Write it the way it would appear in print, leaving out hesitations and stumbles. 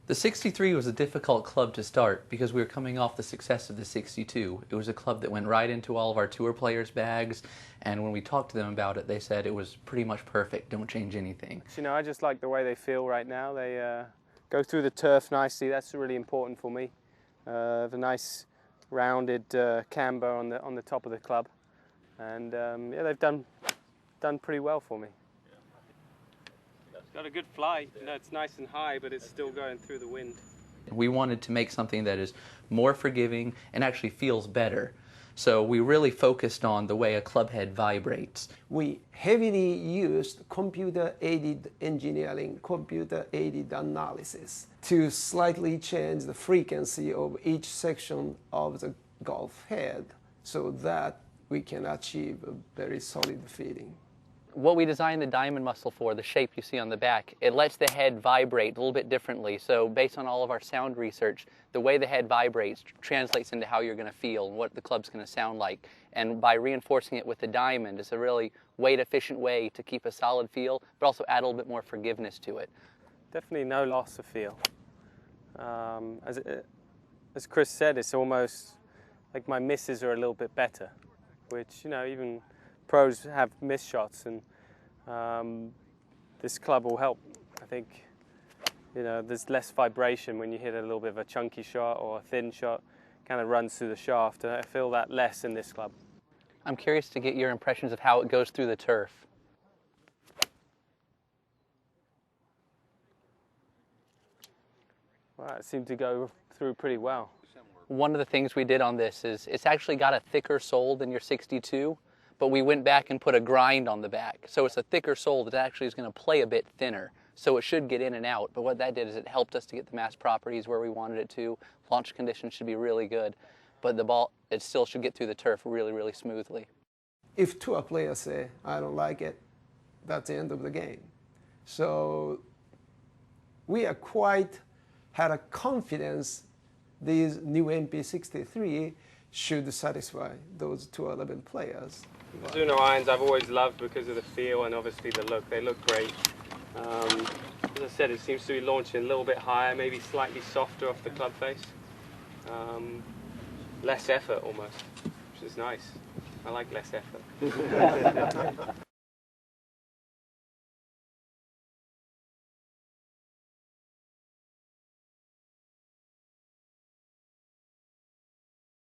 The 63 was a difficult club to start because we were coming off the success of the 62. It was a club that went right into all of our tour players' bags, and when we talked to them about it, they said it was pretty much perfect, don't change anything. You know, I just like the way they feel right now. They go through the turf nicely. That's really important for me. The nice rounded camber on the top of the club, and yeah, they've done pretty well for me. It's got a good flight. You know, it's nice and high, but it's still going through the wind. We wanted to make something that is more forgiving and actually feels better. So we really focused on the way a club head vibrates. We heavily used computer-aided engineering, computer-aided analysis to slightly change the frequency of each section of the golf head so that we can achieve a very solid feeling. What we designed the diamond muscle for, the shape you see on the back, it lets the head vibrate a little bit differently. So based on all of our sound research, the way the head vibrates translates into how you're going to feel and what the club's going to sound like. And by reinforcing it with the diamond, it's a really weight-efficient way to keep a solid feel, but also add a little bit more forgiveness to it. Definitely no loss of feel. As Chris said, it's almost like my misses are a little bit better, which, you know, even pros have missed shots, and this club will help. I think, you know, there's less vibration when you hit a little bit of a chunky shot or a thin shot, kind of runs through the shaft, and I feel that less in this club. I'm curious to get your impressions of how it goes through the turf. Well, it seemed to go through pretty well. One of the things we did on this is it's actually got a thicker sole than your 62. But we went back and put a grind on the back. So it's a thicker sole that actually is going to play a bit thinner. So it should get in and out. But what that did is it helped us to get the mass properties where we wanted it to. Launch conditions should be really good. But the ball, it still should get through the turf really, really smoothly. If tour players say, I don't like it, that's the end of the game. So we are quite had a confidence these new MP-63 should satisfy those tour level players. Mizuno irons I've always loved because of the feel and obviously the look. They look great. As I said, it seems to be launching a little bit higher, maybe slightly softer off the club face. Less effort almost, which is nice. I like less effort.